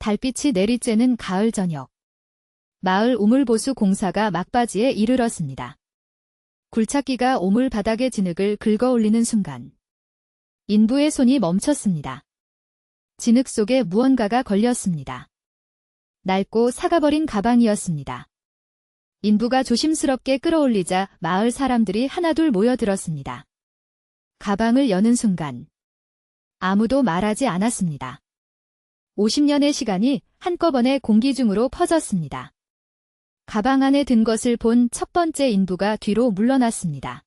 달빛이 내리쬐는 가을 저녁. 마을 우물보수 공사가 막바지에 이르렀습니다. 굴착기가 우물 바닥의 진흙을 긁어올리는 순간 인부의 손이 멈췄습니다. 진흙 속에 무언가가 걸렸습니다. 낡고 사가버린 가방이었습니다. 인부가 조심스럽게 끌어올리자 마을 사람들이 하나둘 모여들었습니다. 가방을 여는 순간 아무도 말하지 않았습니다. 50년의 시간이 한꺼번에 공기 중으로 퍼졌습니다. 가방 안에 든 것을 본 첫 번째 인부가 뒤로 물러났습니다.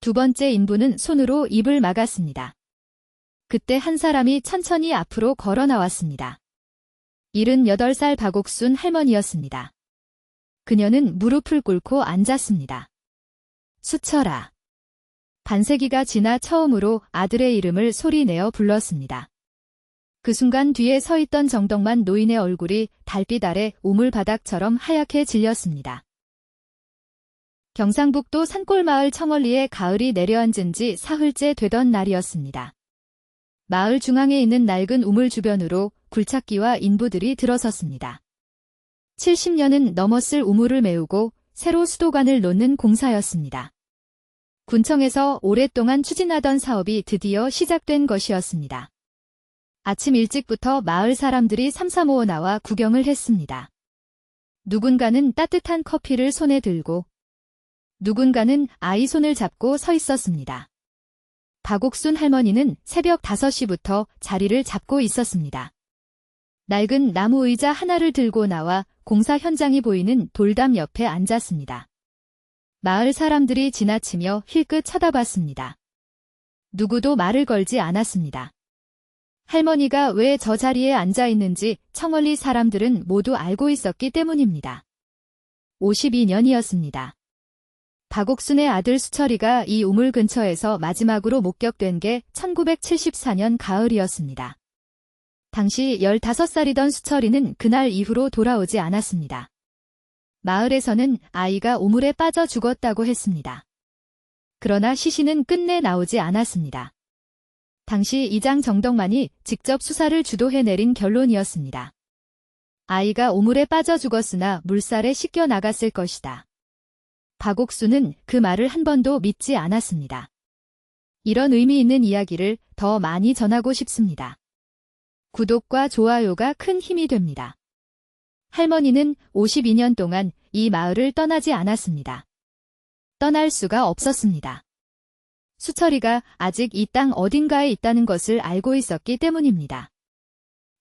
두 번째 인부는 손으로 입을 막았습니다. 그때 한 사람이 천천히 앞으로 걸어 나왔습니다. 78살 박옥순 할머니였습니다. 그녀는 무릎을 꿇고 앉았습니다. 수철아. 반세기가 지나 처음으로 아들의 이름을 소리내어 불렀습니다. 그 순간 뒤에 서 있던 정덕만 노인의 얼굴이 달빛 아래 우물바닥처럼 하얗게 질렸습니다. 경상북도 산골마을 청월리에 가을이 내려앉은 지 사흘째 되던 날이었습니다. 마을 중앙에 있는 낡은 우물 주변으로 굴착기와 인부들이 들어섰습니다. 70년은 넘었을 우물을 메우고 새로 수도관을 놓는 공사였습니다. 군청에서 오랫동안 추진하던 사업이 드디어 시작된 것이었습니다. 아침 일찍부터 마을 사람들이 삼삼오오 나와 구경을 했습니다. 누군가는 따뜻한 커피를 손에 들고 누군가는 아이 손을 잡고 서 있었습니다. 박옥순 할머니는 새벽 5시부터 자리를 잡고 있었습니다. 낡은 나무 의자 하나를 들고 나와 공사 현장이 보이는 돌담 옆에 앉았습니다. 마을 사람들이 지나치며 힐끗 쳐다봤습니다. 누구도 말을 걸지 않았습니다. 할머니가 왜 저 자리에 앉아 있는지 청월리 사람들은 모두 알고 있었기 때문입니다. 52년이었습니다. 박옥순의 아들 수철이가 이 우물 근처에서 마지막으로 목격된 게 1974년 가을이었습니다. 당시 15살이던 수철이는 그날 이후로 돌아오지 않았습니다. 마을에서는 아이가 우물에 빠져 죽었다고 했습니다. 그러나 시신은 끝내 나오지 않았습니다. 당시 이장 정덕만이 직접 수사를 주도해 내린 결론이었습니다. 아이가 우물에 빠져 죽었으나 물살에 씻겨 나갔을 것이다. 박옥순은 그 말을 한 번도 믿지 않았습니다. 이런 의미 있는 이야기를 더 많이 전하고 싶습니다. 구독과 좋아요가 큰 힘이 됩니다. 할머니는 52년 동안 이 마을을 떠나지 않았습니다. 떠날 수가 없었습니다. 수철이가 아직 이 땅 어딘가에 있다는 것을 알고 있었기 때문입니다.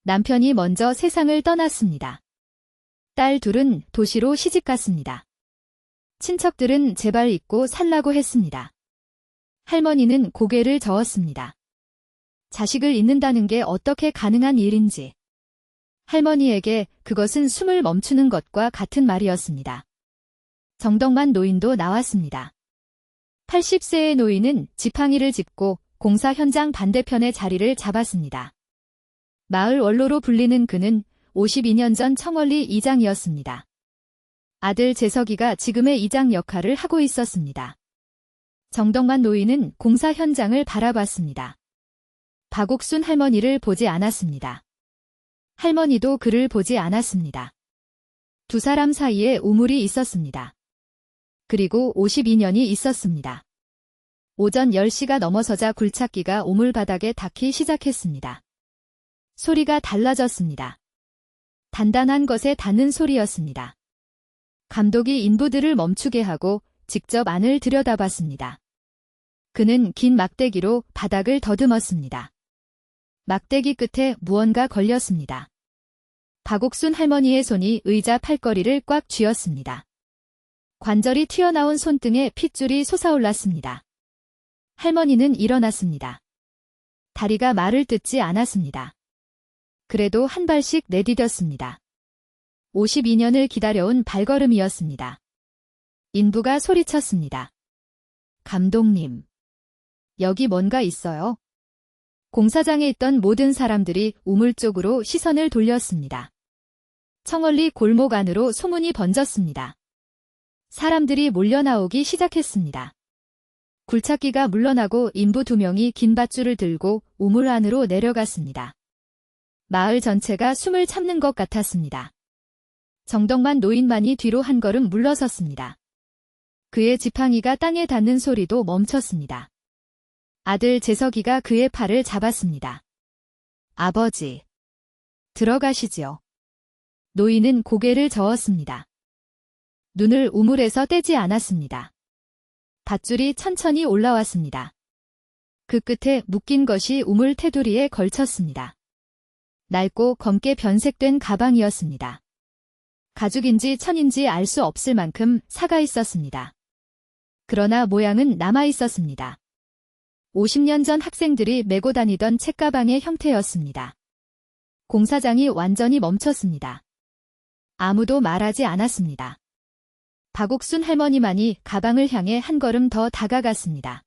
남편이 먼저 세상을 떠났습니다. 딸 둘은 도시로 시집갔습니다. 친척들은 제발 잊고 살라고 했습니다. 할머니는 고개를 저었습니다. 자식을 잊는다는 게 어떻게 가능한 일인지. 할머니에게 그것은 숨을 멈추는 것과 같은 말이었습니다. 정덕만 노인도 나왔습니다. 80세의 노인은 지팡이를 짚고 공사 현장 반대편의 자리를 잡았습니다. 마을 원로로 불리는 그는 52년 전 청월리 이장이었습니다. 아들 재석이가 지금의 이장 역할을 하고 있었습니다. 정덕만 노인은 공사 현장을 바라봤습니다. 박옥순 할머니를 보지 않았습니다. 할머니도 그를 보지 않았습니다. 두 사람 사이에 우물이 있었습니다. 그리고 52년이 있었습니다. 오전 10시가 넘어서자 굴착기가 우물 바닥에 닿기 시작했습니다. 소리가 달라졌습니다. 단단한 것에 닿는 소리였습니다. 감독이 인부들을 멈추게 하고 직접 안을 들여다봤습니다. 그는 긴 막대기로 바닥을 더듬었습니다. 막대기 끝에 무언가 걸렸습니다. 박옥순 할머니의 손이 의자 팔걸이를 꽉 쥐었습니다. 관절이 튀어나온 손등에 핏줄이 솟아올랐습니다. 할머니는 일어났습니다. 다리가 말을 듣지 않았습니다. 그래도 한 발씩 내디뎠습니다. 52년을 기다려온 발걸음이었습니다. 인부가 소리쳤습니다. 감독님, 여기 뭔가 있어요. 공사장에 있던 모든 사람들이 우물 쪽으로 시선을 돌렸습니다. 청월리 골목 안으로 소문이 번졌습니다. 사람들이 몰려나오기 시작했습니다. 굴착기가 물러나고 인부 2명이 긴 밧줄을 들고 우물 안으로 내려갔습니다. 마을 전체가 숨을 참는 것 같았습니다. 정덕만 노인만이 뒤로 한 걸음 물러섰습니다. 그의 지팡이가 땅에 닿는 소리도 멈췄습니다. 아들 재석이가 그의 팔을 잡았습니다. 아버지, 들어가시지요. 노인은 고개를 저었습니다. 눈을 우물에서 떼지 않았습니다. 밧줄이 천천히 올라왔습니다. 그 끝에 묶인 것이 우물 테두리에 걸쳤습니다. 낡고 검게 변색된 가방이었습니다. 가죽인지 천인지 알 수 없을 만큼 사가 있었습니다. 그러나 모양은 남아 있었습니다. 50년 전 학생들이 메고 다니던 책가방의 형태였습니다. 공사장이 완전히 멈췄습니다. 아무도 말하지 않았습니다. 박옥순 할머니만이 가방을 향해 한 걸음 더 다가갔습니다.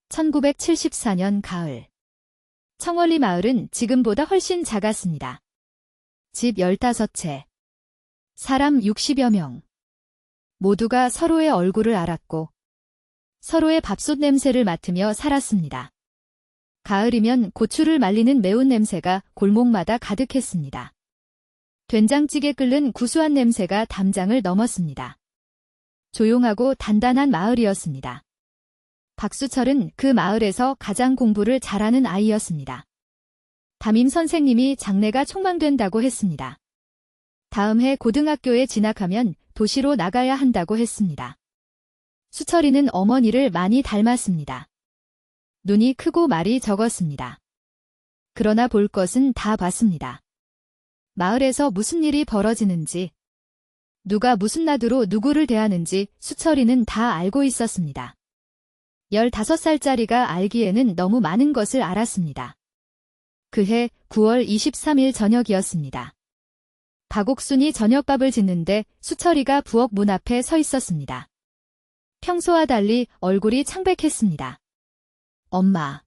1974년 가을. 청월리 마을은 지금보다 훨씬 작았습니다. 집 15채. 사람 60여 명. 모두가 서로의 얼굴을 알았고 서로의 밥솥 냄새를 맡으며 살았습니다. 가을이면 고추를 말리는 매운 냄새가 골목마다 가득했습니다. 된장찌개 끓는 구수한 냄새가 담장을 넘었습니다. 조용하고 단단한 마을이었습니다. 박수철은 그 마을에서 가장 공부를 잘하는 아이였습니다. 담임 선생님이 장래가 촉망된다고 했습니다. 다음 해 고등학교에 진학하면 도시로 나가야 한다고 했습니다. 수철이는 어머니를 많이 닮았습니다. 눈이 크고 말이 적었습니다. 그러나 볼 것은 다 봤습니다. 마을에서 무슨 일이 벌어지는지, 누가 무슨 나두로 누구를 대하는지 수철이는 다 알고 있었습니다. 15살짜리가 알기에는 너무 많은 것을 알았습니다. 그해 9월 23일 저녁이었습니다. 박옥순이 저녁밥을 짓는데 수철이가 부엌 문 앞에 서 있었습니다. 평소와 달리 얼굴이 창백했습니다. 엄마.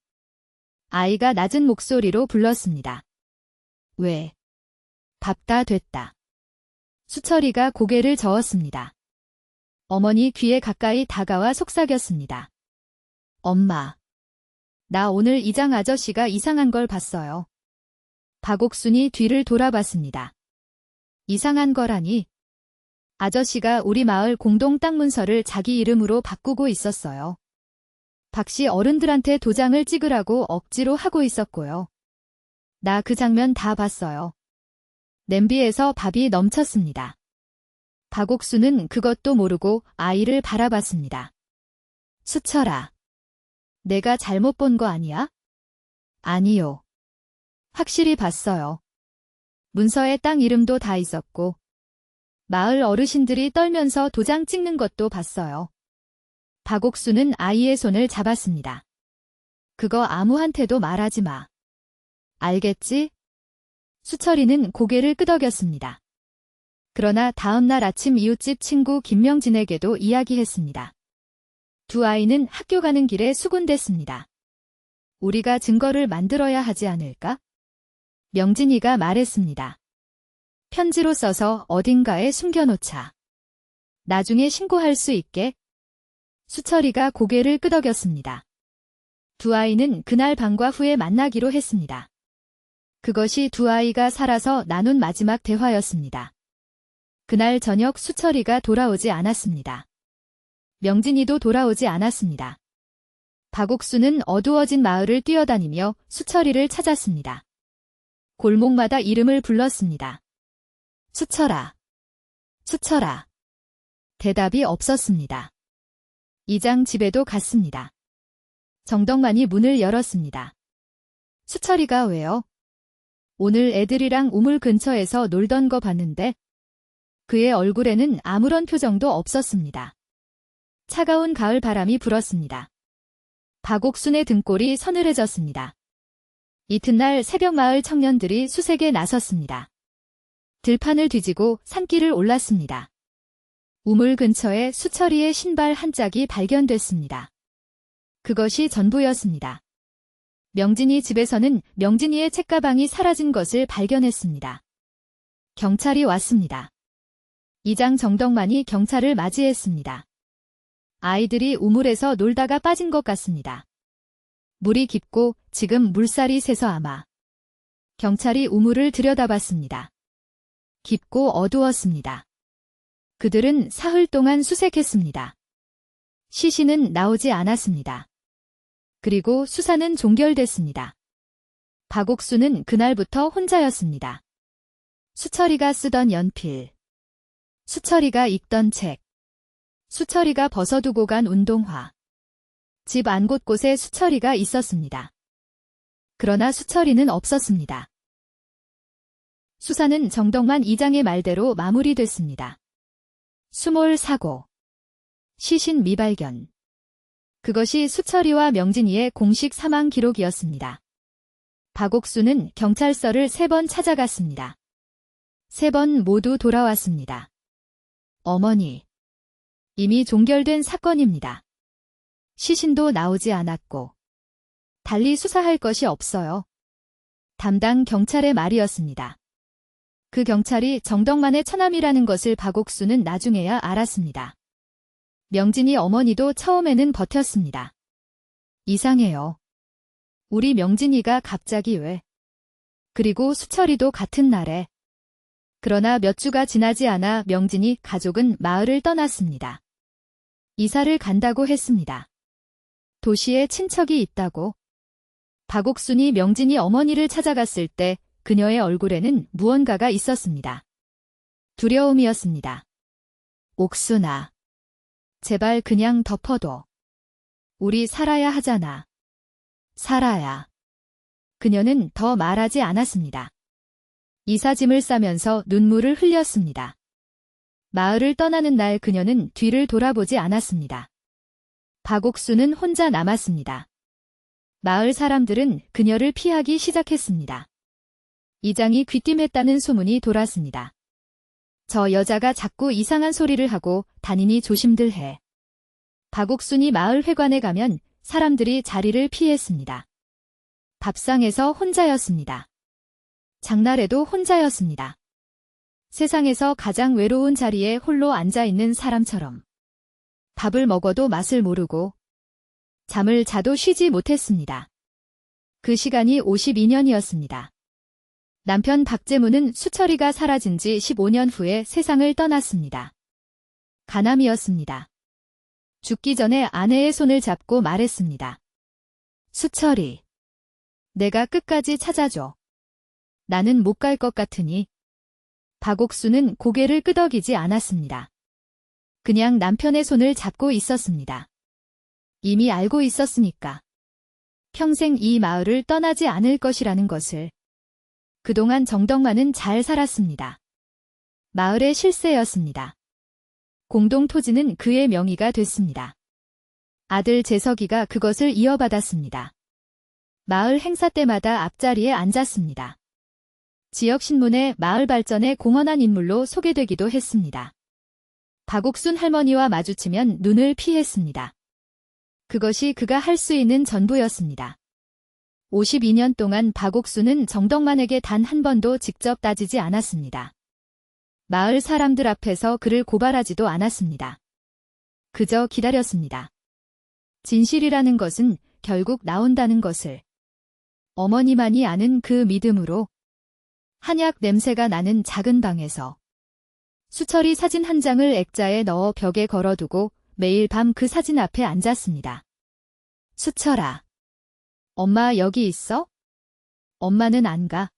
아이가 낮은 목소리로 불렀습니다. 왜? 밥 다 됐다. 수철이가 고개를 저었습니다. 어머니 귀에 가까이 다가와 속삭였습니다. 엄마. 나 오늘 이장 아저씨가 이상한 걸 봤어요. 박옥순이 뒤를 돌아봤습니다. 이상한 거라니? 아저씨가 우리 마을 공동 땅 문서를 자기 이름으로 바꾸고 있었어요. 박씨 어른들한테 도장을 찍으라고 억지로 하고 있었고요. 나 그 장면 다 봤어요. 냄비에서 밥이 넘쳤습니다. 박옥수는 그것도 모르고 아이를 바라봤습니다. 수철아. 내가 잘못 본 거 아니야? 아니요. 확실히 봤어요. 문서에 땅 이름도 다 있었고 마을 어르신들이 떨면서 도장 찍는 것도 봤어요. 박옥수는 아이의 손을 잡았습니다. 그거 아무한테도 말하지 마. 알겠지? 수철이는 고개를 끄덕였습니다. 그러나 다음 날 아침 이웃집 친구 김명진에게도 이야기했습니다. 두 아이는 학교 가는 길에 수군댔습니다. 우리가 증거를 만들어야 하지 않을까? 명진이가 말했습니다. 편지로 써서 어딘가에 숨겨놓자. 나중에 신고할 수 있게. 수철이가 고개를 끄덕였습니다. 두 아이는 그날 밤과 후에 만나기로 했습니다. 그것이 두 아이가 살아서 나눈 마지막 대화였습니다. 그날 저녁 수철이가 돌아오지 않았습니다. 명진이도 돌아오지 않았습니다. 박옥수는 어두워진 마을을 뛰어다니며 수철이를 찾았습니다. 골목마다 이름을 불렀습니다. 수철아. 수철아. 대답이 없었습니다. 이장 집에도 갔습니다. 정덕만이 문을 열었습니다. 수철이가 왜요? 오늘 애들이랑 우물 근처에서 놀던 거 봤는데 그의 얼굴에는 아무런 표정도 없었습니다. 차가운 가을 바람이 불었습니다. 박옥순의 등골이 서늘해졌습니다. 이튿날 새벽 마을 청년들이 수색에 나섰습니다. 들판을 뒤지고 산길을 올랐습니다. 우물 근처에 수철이의 신발 한 짝이 발견됐습니다. 그것이 전부였습니다. 명진이 집에서는 명진이의 책가방이 사라진 것을 발견했습니다. 경찰이 왔습니다. 이장 정덕만이 경찰을 맞이했습니다. 아이들이 우물에서 놀다가 빠진 것 같습니다. 물이 깊고 지금 물살이 새서 아마 경찰이 우물을 들여다봤습니다. 깊고 어두웠습니다. 그들은 사흘 동안 수색했습니다. 시신은 나오지 않았습니다. 그리고 수사는 종결됐습니다. 박옥수는 그날부터 혼자였습니다. 수철이가 쓰던 연필, 수철이가 읽던 책, 수철이가 벗어두고 간 운동화. 집 안 곳곳에 수철이가 있었습니다. 그러나 수철이는 없었습니다. 수사는 정덕만 이장의 말대로 마무리됐습니다. 수몰 사고, 시신 미발견. 그것이 수철이와 명진이의 공식 사망 기록이었습니다. 박옥수는 경찰서를 3번 찾아갔습니다. 3번 모두 돌아왔습니다. 어머니. 이미 종결된 사건입니다. 시신도 나오지 않았고 달리 수사할 것이 없어요. 담당 경찰의 말이었습니다. 그 경찰이 정덕만의 처남이라는 것을 박옥수는 나중에야 알았습니다. 명진이 어머니도 처음에는 버텼습니다. 이상해요. 우리 명진이가 갑자기 왜? 그리고 수철이도 같은 날에. 그러나 몇 주가 지나지 않아 명진이 가족은 마을을 떠났습니다. 이사를 간다고 했습니다. 도시에 친척이 있다고. 박옥순이 명진이 어머니를 찾아갔을 때 그녀의 얼굴에는 무언가가 있었습니다. 두려움이었습니다. 옥순아. 제발 그냥 덮어둬. 우리 살아야 하잖아. 살아야. 그녀는 더 말하지 않았습니다. 이사짐을 싸면서 눈물을 흘렸습니다. 마을을 떠나는 날 그녀는 뒤를 돌아보지 않았습니다. 박옥수는 혼자 남았습니다. 마을 사람들은 그녀를 피하기 시작했습니다. 이장이 귀띔했다는 소문이 돌았습니다. 저 여자가 자꾸 이상한 소리를 하고 다니니 조심들 해. 박옥순이 마을 회관에 가면 사람들이 자리를 피했습니다. 밥상에서 혼자였습니다. 장날에도 혼자였습니다. 세상에서 가장 외로운 자리에 홀로 앉아있는 사람처럼. 밥을 먹어도 맛을 모르고 잠을 자도 쉬지 못했습니다. 그 시간이 52년이었습니다. 남편 박재무는 수철이가 사라진 지 15년 후에 세상을 떠났습니다. 간암이었습니다. 죽기 전에 아내의 손을 잡고 말했습니다. 수철이, 내가 끝까지 찾아줘. 나는 못 갈 것 같으니. 박옥수는 고개를 끄덕이지 않았습니다. 그냥 남편의 손을 잡고 있었습니다. 이미 알고 있었으니까. 평생 이 마을을 떠나지 않을 것이라는 것을. 그동안 정덕만은 잘 살았습니다. 마을의 실세였습니다. 공동토지는 그의 명의가 됐습니다. 아들 재석이가 그것을 이어받았습니다. 마을 행사 때마다 앞자리에 앉았습니다. 지역신문에 마을 발전에 공헌한 인물로 소개되기도 했습니다. 박옥순 할머니와 마주치면 눈을 피했습니다. 그것이 그가 할 수 있는 전부였습니다. 52년 동안 박옥순은 정덕만에게 단 한 번도 직접 따지지 않았습니다. 마을 사람들 앞에서 그를 고발하지도 않았습니다. 그저 기다렸습니다. 진실이라는 것은 결국 나온다는 것을. 어머니만이 아는 그 믿음으로. 한약 냄새가 나는 작은 방에서 수철이 사진 한 장을 액자에 넣어 벽에 걸어두고 매일 밤 그 사진 앞에 앉았습니다. 수철아. 엄마 여기 있어? 엄마는 안 가.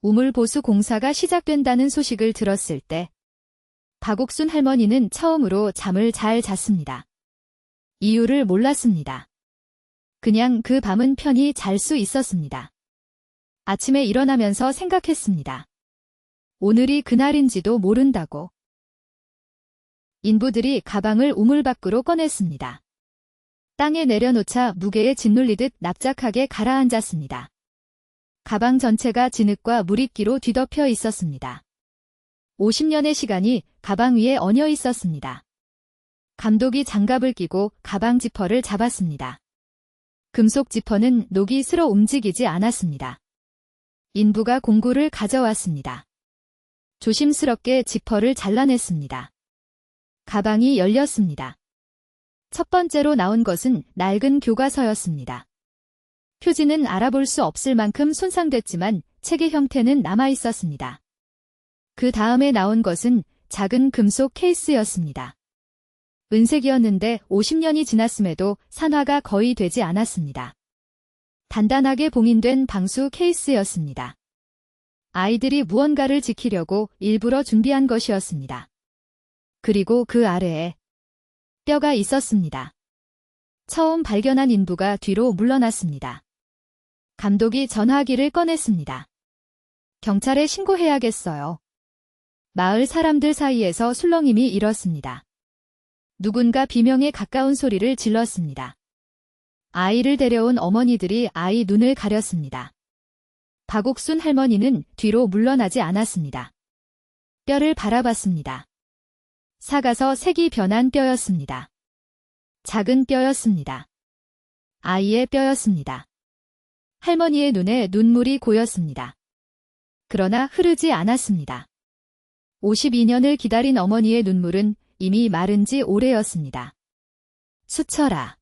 우물보수 공사가 시작된다는 소식을 들었을 때 박옥순 할머니는 처음으로 잠을 잘 잤습니다. 이유를 몰랐습니다. 그냥 그 밤은 편히 잘 수 있었습니다. 아침에 일어나면서 생각했습니다. 오늘이 그날인지도 모른다고. 인부들이 가방을 우물 밖으로 꺼냈습니다. 땅에 내려놓자 무게에 짓눌리듯 납작하게 가라앉았습니다. 가방 전체가 진흙과 물입기로 뒤덮여 있었습니다. 50년의 시간이 가방 위에 얹어 있었습니다. 감독이 장갑을 끼고 가방 지퍼를 잡았습니다. 금속 지퍼는 녹이 슬어 움직이지 않았습니다. 인부가 공구를 가져왔습니다. 조심스럽게 지퍼를 잘라냈습니다. 가방이 열렸습니다. 첫 번째로 나온 것은 낡은 교과서였습니다. 표지는 알아볼 수 없을 만큼 손상됐지만 책의 형태는 남아 있었습니다. 그 다음에 나온 것은 작은 금속 케이스였습니다. 은색이었는데 50년이 지났음에도 산화가 거의 되지 않았습니다. 단단하게 봉인된 방수 케이스였습니다. 아이들이 무언가를 지키려고 일부러 준비한 것이었습니다. 그리고 그 아래에 뼈가 있었습니다. 처음 발견한 인부가 뒤로 물러났습니다. 감독이 전화기를 꺼냈습니다. 경찰에 신고해야겠어요. 마을 사람들 사이에서 술렁임이 일었습니다. 누군가 비명에 가까운 소리를 질렀습니다. 아이를 데려온 어머니들이 아이 눈을 가렸습니다. 박옥순 할머니는 뒤로 물러나지 않았습니다. 뼈를 바라봤습니다. 삭아서 색이 변한 뼈였습니다. 작은 뼈였습니다. 아이의 뼈였습니다. 할머니의 눈에 눈물이 고였습니다. 그러나 흐르지 않았습니다. 52년을 기다린 어머니의 눈물은 이미 마른 지 오래였습니다. 수철아.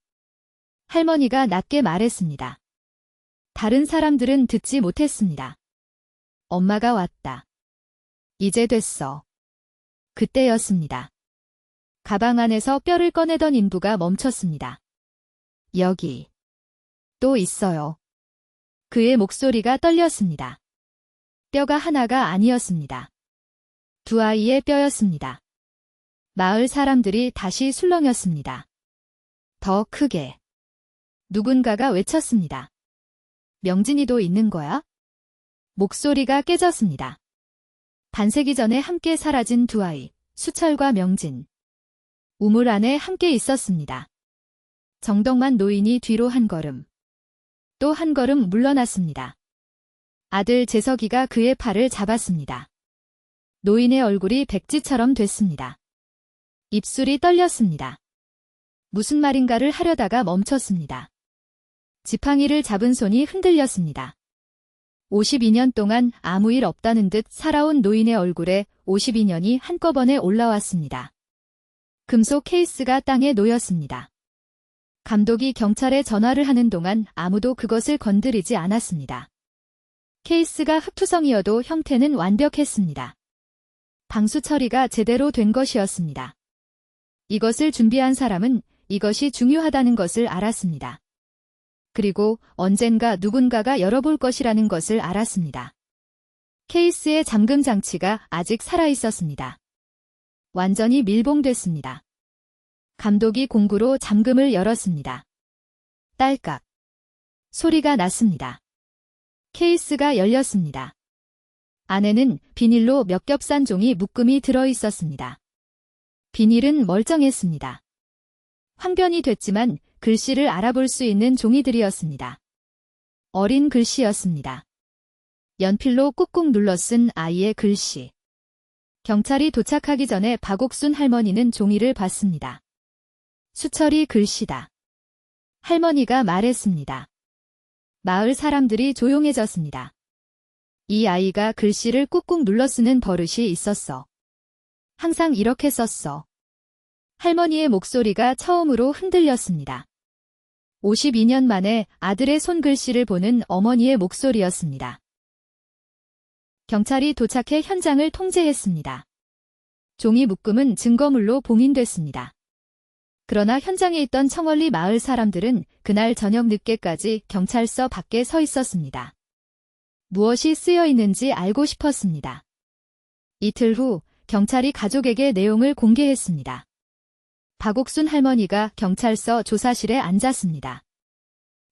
할머니가 낮게 말했습니다. 다른 사람들은 듣지 못했습니다. 엄마가 왔다. 이제 됐어. 그때였습니다. 가방 안에서 뼈를 꺼내던 인부가 멈췄습니다. 여기. 또 있어요. 그의 목소리가 떨렸습니다. 뼈가 하나가 아니었습니다. 두 아이의 뼈였습니다. 마을 사람들이 다시 술렁였습니다. 더 크게. 누군가가 외쳤습니다. 명진이도 있는 거야? 목소리가 깨졌습니다. 반세기 전에 함께 사라진 두 아이, 수철과 명진. 우물 안에 함께 있었습니다. 정덕만 노인이 뒤로 한 걸음. 또 한 걸음 물러났습니다. 아들 재석이가 그의 팔을 잡았습니다. 노인의 얼굴이 백지처럼 됐습니다. 입술이 떨렸습니다. 무슨 말인가를 하려다가 멈췄습니다. 지팡이를 잡은 손이 흔들렸습니다. 52년 동안 아무 일 없다는 듯 살아온 노인의 얼굴에 52년이 한꺼번에 올라왔습니다. 금속 케이스가 땅에 놓였습니다. 감독이 경찰에 전화를 하는 동안 아무도 그것을 건드리지 않았습니다. 케이스가 흙투성이어도 형태는 완벽했습니다. 방수 처리가 제대로 된 것이었습니다. 이것을 준비한 사람은 이것이 중요하다는 것을 알았습니다. 그리고 언젠가 누군가가 열어볼 것이라는 것을 알았습니다. 케이스의 잠금 장치가 아직 살아있었습니다. 완전히 밀봉됐습니다. 감독이 공구로 잠금을 열었습니다. 딸깍. 소리가 났습니다. 케이스가 열렸습니다. 안에는 비닐로 몇 겹 싼 종이 묶음이 들어있었습니다. 비닐은 멀쩡했습니다. 황변이 됐지만 글씨를 알아볼 수 있는 종이들이었습니다. 어린 글씨였습니다. 연필로 꾹꾹 눌러 쓴 아이의 글씨. 경찰이 도착하기 전에 박옥순 할머니는 종이를 봤습니다. 수철이 글씨다. 할머니가 말했습니다. 마을 사람들이 조용해졌습니다. 이 아이가 글씨를 꾹꾹 눌러 쓰는 버릇이 있었어. 항상 이렇게 썼어. 할머니의 목소리가 처음으로 흔들렸습니다. 52년 만에 아들의 손글씨를 보는 어머니의 목소리였습니다. 경찰이 도착해 현장을 통제했습니다. 종이 묶음은 증거물로 봉인됐습니다. 그러나 현장에 있던 청월리 마을 사람들은 그날 저녁 늦게까지 경찰서 밖에 서 있었습니다. 무엇이 쓰여 있는지 알고 싶었습니다. 이틀 후 경찰이 가족에게 내용을 공개했습니다. 박옥순 할머니가 경찰서 조사실에 앉았습니다.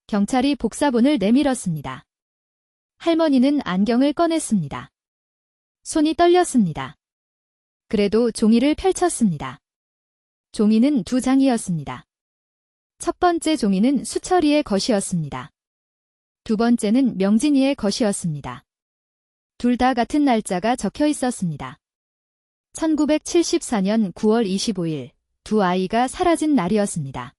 경찰이 복사본을 내밀었습니다. 할머니는 안경을 꺼냈습니다. 손이 떨렸습니다. 그래도 종이를 펼쳤습니다. 종이는 2장이었습니다. 첫 번째 종이는 수철이의 것이었습니다. 두 번째는 명진이의 것이었습니다. 둘 다 같은 날짜가 적혀 있었습니다. 1974년 9월 25일, 두 아이가 사라진 날이었습니다.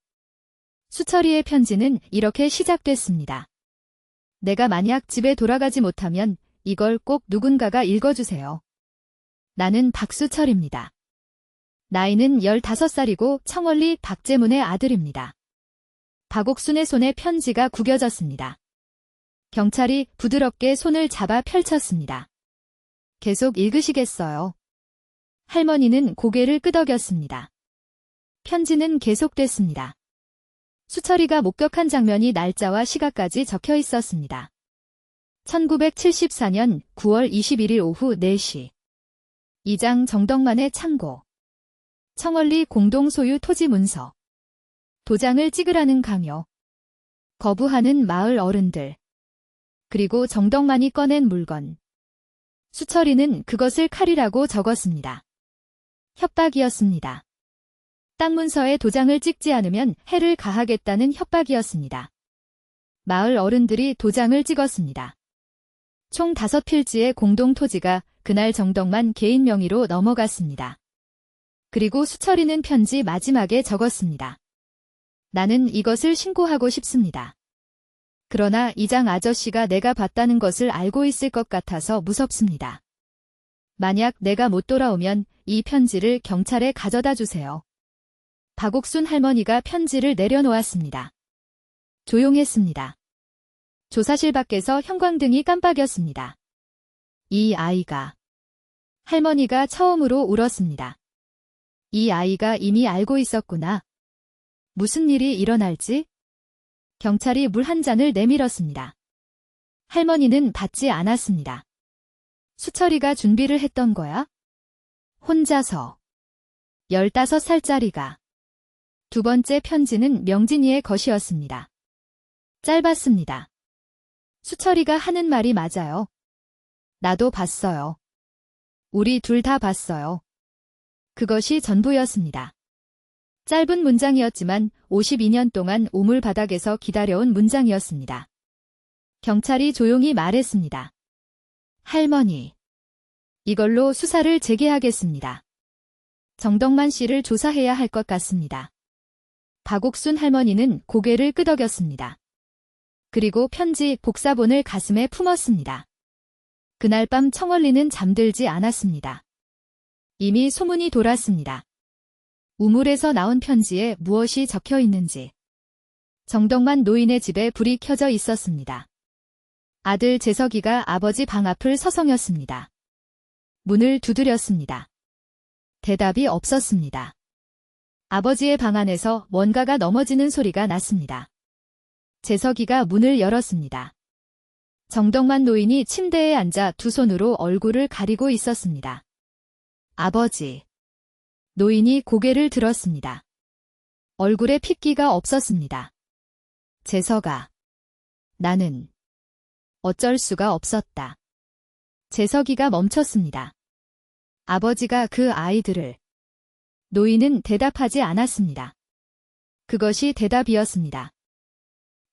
수철이의 편지는 이렇게 시작됐습니다. 내가 만약 집에 돌아가지 못하면 이걸 꼭 누군가가 읽어주세요. 나는 박수철입니다. 나이는 15살이고 청월리 박재문의 아들입니다. 박옥순의 손에 편지가 구겨졌습니다. 경찰이 부드럽게 손을 잡아 펼쳤습니다. 계속 읽으시겠어요? 할머니는 고개를 끄덕였습니다. 편지는 계속됐습니다. 수철이가 목격한 장면이 날짜와 시각까지 적혀 있었습니다. 1974년 9월 21일 오후 4시. 이장 정덕만의 창고. 청월리 공동 소유 토지 문서. 도장을 찍으라는 강요. 거부하는 마을 어른들. 그리고 정덕만이 꺼낸 물건. 수철이는 그것을 칼이라고 적었습니다. 협박이었습니다. 땅 문서에 도장을 찍지 않으면 해를 가하겠다는 협박이었습니다. 마을 어른들이 도장을 찍었습니다. 총 5필지의 공동 토지가 그날 정덕만 개인 명의로 넘어갔습니다. 그리고 수철이는 편지 마지막에 적었습니다. 나는 이것을 신고하고 싶습니다. 그러나 이장 아저씨가 내가 봤다는 것을 알고 있을 것 같아서 무섭습니다. 만약 내가 못 돌아오면 이 편지를 경찰에 가져다 주세요. 박옥순 할머니가 편지를 내려놓았습니다. 조용했습니다. 조사실 밖에서 형광등이 깜빡였습니다. 이 아이가. 할머니가 처음으로 울었습니다. 이 아이가 이미 알고 있었구나. 무슨 일이 일어날지? 경찰이 물 한 잔을 내밀었습니다. 할머니는 받지 않았습니다. 수철이가 준비를 했던 거야? 혼자서. 15살짜리가. 두 번째 편지는 명진이의 것이었습니다. 짧았습니다. 수철이가 하는 말이 맞아요. 나도 봤어요. 우리 둘 다 봤어요. 그것이 전부였습니다. 짧은 문장이었지만 52년 동안 우물 바닥에서 기다려온 문장이었습니다. 경찰이 조용히 말했습니다. 할머니. 이걸로 수사를 재개하겠습니다. 정덕만 씨를 조사해야 할 것 같습니다. 박옥순 할머니는 고개를 끄덕였습니다. 그리고 편지 복사본을 가슴에 품었습니다. 그날 밤 청월리는 잠들지 않았습니다. 이미 소문이 돌았습니다. 우물에서 나온 편지에 무엇이 적혀 있는지. 정덕만 노인의 집에 불이 켜져 있었습니다. 아들 재석이가 아버지 방 앞을 서성였습니다. 문을 두드렸습니다. 대답이 없었습니다. 아버지의 방 안에서 뭔가가 넘어지는 소리가 났습니다. 재석이가 문을 열었습니다. 정덕만 노인이 침대에 앉아 두 손으로 얼굴을 가리고 있었습니다. 아버지. 노인이 고개를 들었습니다. 얼굴에 핏기가 없었습니다. 재석아. 나는 어쩔 수가 없었다. 재석이가 멈췄습니다. 아버지가 그 아이들을. 노인은 대답하지 않았습니다. 그것이 대답이었습니다.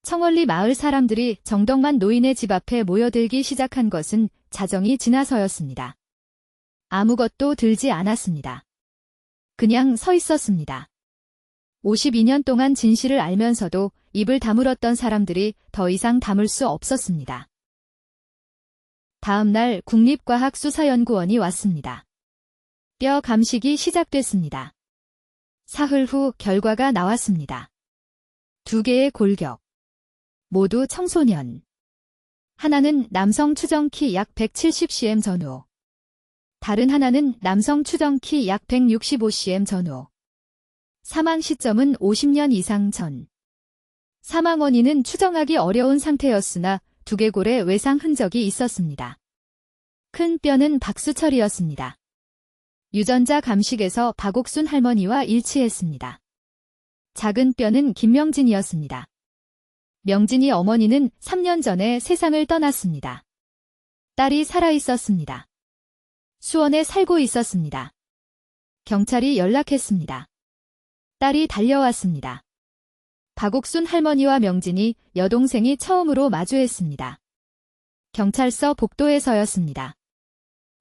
청월리 마을 사람들이 정덕만 노인의 집 앞에 모여들기 시작한 것은 자정이 지나서였습니다. 아무것도 들지 않았습니다. 그냥 서 있었습니다. 52년 동안 진실을 알면서도 입을 다물었던 사람들이 더 이상 다물 수 없었습니다. 다음 날 국립과학수사연구원이 왔습니다. 뼈 감식이 시작됐습니다. 사흘 후 결과가 나왔습니다. 2개의 골격. 모두 청소년. 하나는 남성 추정키 약 170cm 전후. 다른 하나는 남성 추정키 약 165cm 전후. 사망 시점은 50년 이상 전. 사망 원인은 추정하기 어려운 상태였으나 두개골에 외상 흔적이 있었습니다. 큰 뼈는 박수철이었습니다. 유전자 감식에서 박옥순 할머니와 일치했습니다. 작은 뼈는 김명진이었습니다. 명진이 어머니는 3년 전에 세상을 떠났습니다. 딸이 살아있었습니다. 수원에 살고 있었습니다. 경찰이 연락했습니다. 딸이 달려왔습니다. 박옥순 할머니와 명진이 여동생이 처음으로 마주했습니다. 경찰서 복도에서였습니다.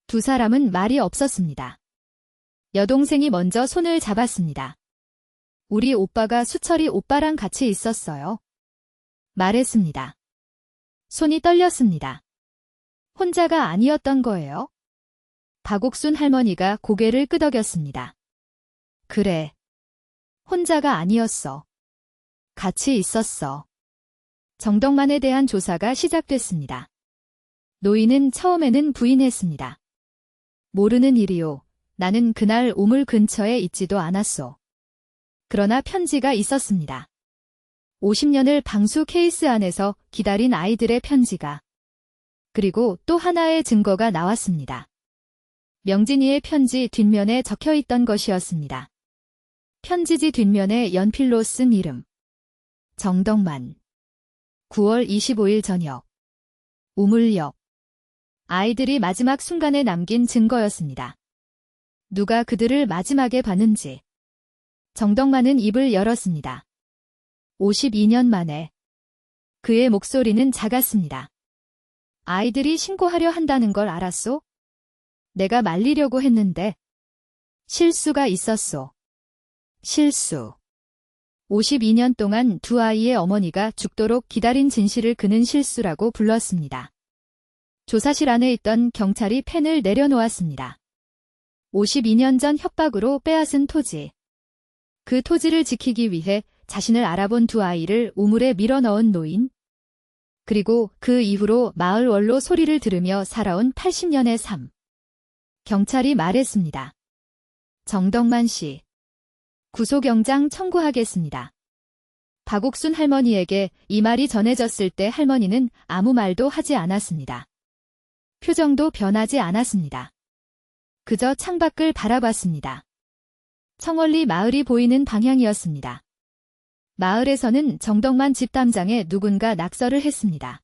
두 사람은 말이 없었습니다. 여동생이 먼저 손을 잡았습니다. 우리 오빠가 수철이 오빠랑 같이 있었어요. 말했습니다. 손이 떨렸습니다. 혼자가 아니었던 거예요? 박옥순 할머니가 고개를 끄덕였습니다. 그래. 혼자가 아니었어. 같이 있었어. 정덕만에 대한 조사가 시작됐습니다. 노인은 처음에는 부인했습니다. 모르는 일이요. 나는 그날 우물 근처에 있지도 않았소. 그러나 편지가 있었습니다. 50년을 방수 케이스 안에서 기다린 아이들의 편지가. 그리고 또 하나의 증거가 나왔습니다. 명진이의 편지 뒷면에 적혀있던 것이었습니다. 편지지 뒷면에 연필로 쓴 이름. 정덕만. 9월 25일 저녁. 우물역. 아이들이 마지막 순간에 남긴 증거였습니다. 누가 그들을 마지막에 봤는지. 정덕만은 입을 열었습니다. 52년 만에. 그의 목소리는 작았습니다. 아이들이 신고하려 한다는 걸 알았소? 내가 말리려고 했는데. 실수가 있었소. 실수. 52년 동안 두 아이의 어머니가 죽도록 기다린 진실을 그는 실수라고 불렀습니다. 조사실 안에 있던 경찰이 펜을 내려놓았습니다. 52년 전 협박으로 빼앗은 토지. 그 토지를 지키기 위해 자신을 알아본 두 아이를 우물에 밀어넣은 노인. 그리고 그 이후로 마을 원로 소리를 들으며 살아온 80년의 삶. 경찰이 말했습니다. 정덕만 씨. 구속영장 청구하겠습니다. 박옥순 할머니에게 이 말이 전해졌을 때 할머니는 아무 말도 하지 않았습니다. 표정도 변하지 않았습니다. 그저 창밖을 바라봤습니다. 청월리 마을이 보이는 방향이었습니다. 마을에서는 정덕만 집담장에 누군가 낙서를 했습니다.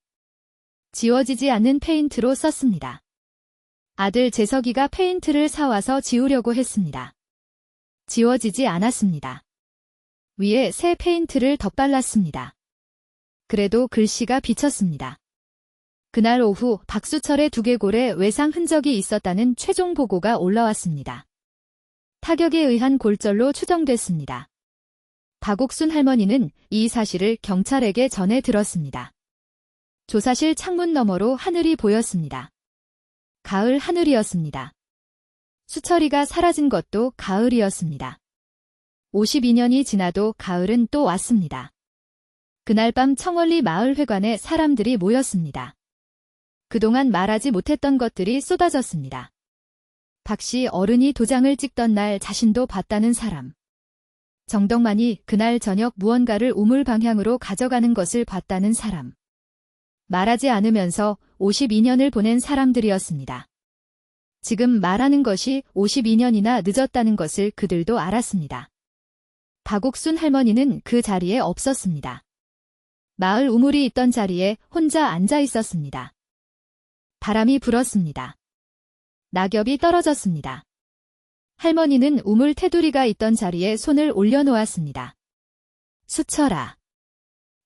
지워지지 않는 페인트로 썼습니다. 아들 재석이가 페인트를 사와서 지우려고 했습니다. 지워지지 않았습니다. 위에 새 페인트를 덧발랐습니다. 그래도 글씨가 비쳤습니다. 그날 오후 박수철의 두개골에 외상 흔적이 있었다는 최종 보고가 올라왔습니다. 타격에 의한 골절로 추정됐습니다. 박옥순 할머니는 이 사실을 경찰에게 전해 들었습니다. 조사실 창문 너머로 하늘이 보였습니다. 가을 하늘이었습니다. 수철이가 사라진 것도 가을이었습니다. 52년이 지나도 가을은 또 왔습니다. 그날 밤 청월리 마을회관에 사람들이 모였습니다. 그동안 말하지 못했던 것들이 쏟아졌습니다. 박씨 어른이 도장을 찍던 날 자신도 봤다는 사람. 정덕만이 그날 저녁 무언가를 우물 방향으로 가져가는 것을 봤다는 사람. 말하지 않으면서 52년을 보낸 사람들이었습니다. 지금 말하는 것이 52년이나 늦었다는 것을 그들도 알았습니다. 박옥순 할머니는 그 자리에 없었습니다. 마을 우물이 있던 자리에 혼자 앉아 있었습니다. 바람이 불었습니다. 낙엽이 떨어졌습니다. 할머니는 우물 테두리가 있던 자리에 손을 올려놓았습니다. 수철아.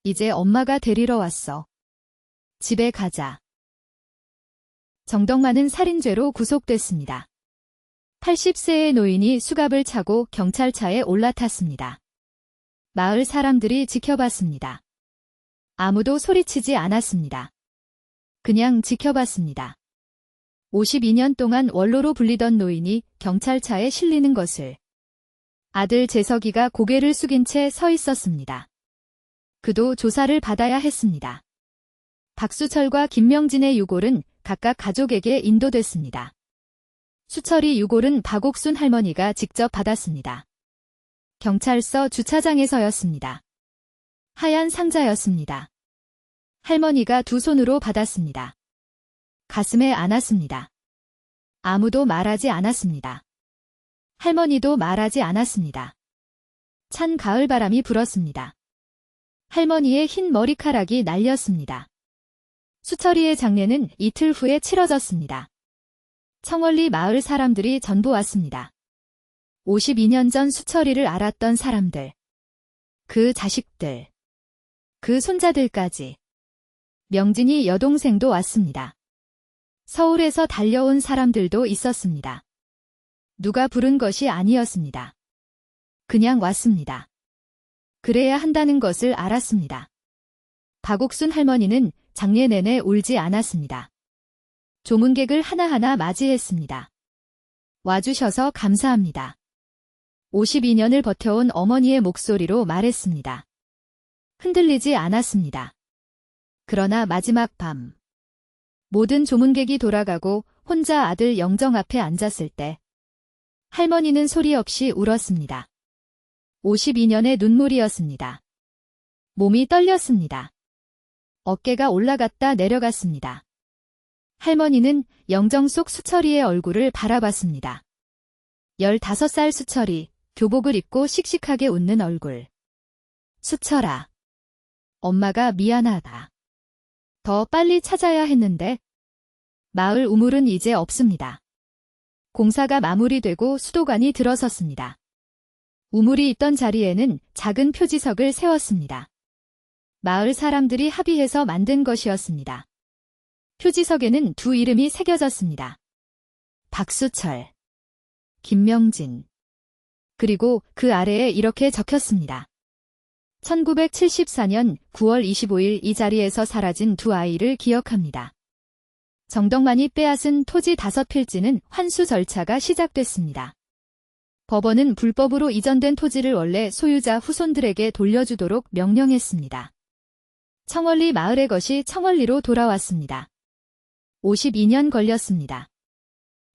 이제 엄마가 데리러 왔어. 집에 가자. 정덕만은 살인죄로 구속됐습니다. 80세의 노인이 수갑을 차고 경찰차에 올라탔습니다. 마을 사람들이 지켜봤습니다. 아무도 소리치지 않았습니다. 그냥 지켜봤습니다. 52년 동안 원로로 불리던 노인이 경찰차에 실리는 것을. 아들 재석이가 고개를 숙인 채 서 있었습니다. 그도 조사를 받아야 했습니다. 박수철과 김명진의 유골은 각각 가족에게 인도됐습니다. 수철이 유골은 박옥순 할머니가 직접 받았습니다. 경찰서 주차장에서였습니다. 하얀 상자였습니다. 할머니가 두 손으로 받았습니다. 가슴에 안았습니다. 아무도 말하지 않았습니다. 할머니도 말하지 않았습니다. 찬 가을바람이 불었습니다. 할머니의 흰 머리카락이 날렸습니다. 수철이의 장례는 이틀 후에 치러졌습니다. 청월리 마을 사람들이 전부 왔습니다. 52년 전 수철이를 알았던 사람들. 그 자식들. 그 손자들까지. 명진이 여동생도 왔습니다. 서울에서 달려온 사람들도 있었습니다. 누가 부른 것이 아니었습니다. 그냥 왔습니다. 그래야 한다는 것을 알았습니다. 박옥순 할머니는 장례 내내 울지 않았습니다. 조문객을 하나하나 맞이했습니다. 와주셔서 감사합니다. 52년을 버텨온 어머니의 목소리로 말했습니다. 흔들리지 않았습니다. 그러나 마지막 밤. 모든 조문객이 돌아가고 혼자 아들 영정 앞에 앉았을 때 할머니는 소리 없이 울었습니다. 52년의 눈물이었습니다. 몸이 떨렸습니다. 어깨가 올라갔다 내려갔습니다. 할머니는 영정 속 수철이의 얼굴을 바라봤습니다. 15살 수철이 교복을 입고 씩씩하게 웃는 얼굴. 수철아. 엄마가 미안하다. 더 빨리 찾아야 했는데. 마을 우물은 이제 없습니다. 공사가 마무리되고 수도관이 들어섰습니다. 우물이 있던 자리에는 작은 표지석을 세웠습니다. 마을 사람들이 합의해서 만든 것이었습니다. 표지석에는 두 이름이 새겨졌습니다. 박수철, 김명진. 그리고 그 아래에 이렇게 적혔습니다. 1974년 9월 25일 이 자리에서 사라진 두 아이를 기억합니다. 정덕만이 빼앗은 토지 5필지는 환수 절차가 시작됐습니다. 법원은 불법으로 이전된 토지를 원래 소유자 후손들에게 돌려주도록 명령했습니다. 청월리 마을의 것이 청월리로 돌아왔습니다. 52년 걸렸습니다.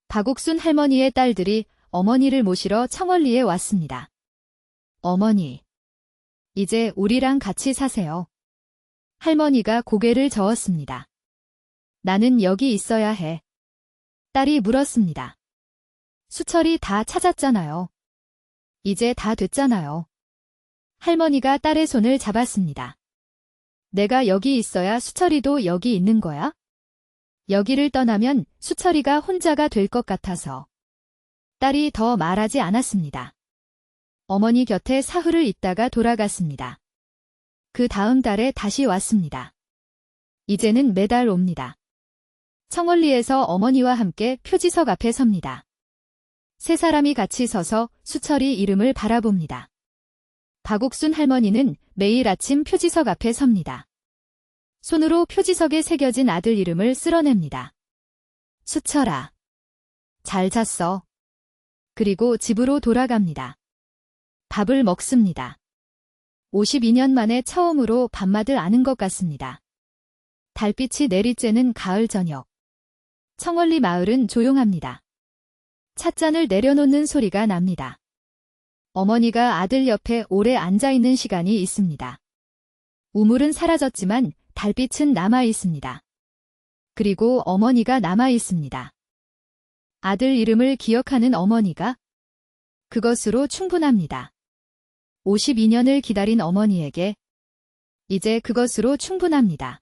박옥순 할머니의 딸들이 어머니를 모시러 청월리에 왔습니다. 어머니, 이제 우리랑 같이 사세요. 할머니가 고개를 저었습니다. 나는 여기 있어야 해. 딸이 물었습니다. 수철이 다 찾았잖아요. 이제 다 됐잖아요. 할머니가 딸의 손을 잡았습니다. 내가 여기 있어야 수철이도 여기 있는 거야? 여기를 떠나면 수철이가 혼자가 될 것 같아서. 딸이 더 말하지 않았습니다. 어머니 곁에 사흘을 있다가 돌아갔습니다. 그 다음 달에 다시 왔습니다. 이제는 매달 옵니다. 청월리에서 어머니와 함께 표지석 앞에 섭니다. 세 사람이 같이 서서 수철이 이름을 바라봅니다. 박옥순 할머니는 매일 아침 표지석 앞에 섭니다. 손으로 표지석에 새겨진 아들 이름을 쓸어냅니다. 수철아. 잘 잤어. 그리고 집으로 돌아갑니다. 밥을 먹습니다. 52년 만에 처음으로 밤맛을 아는 것 같습니다. 달빛이 내리쬐는 가을 저녁. 청월리 마을은 조용합니다. 찻잔을 내려놓는 소리가 납니다. 어머니가 아들 옆에 오래 앉아있는 시간이 있습니다. 우물은 사라졌지만 달빛은 남아 있습니다. 그리고 어머니가 남아 있습니다. 아들 이름을 기억하는 어머니가 그것으로 충분합니다. 52년을 기다린 어머니에게 이제 그것으로 충분합니다.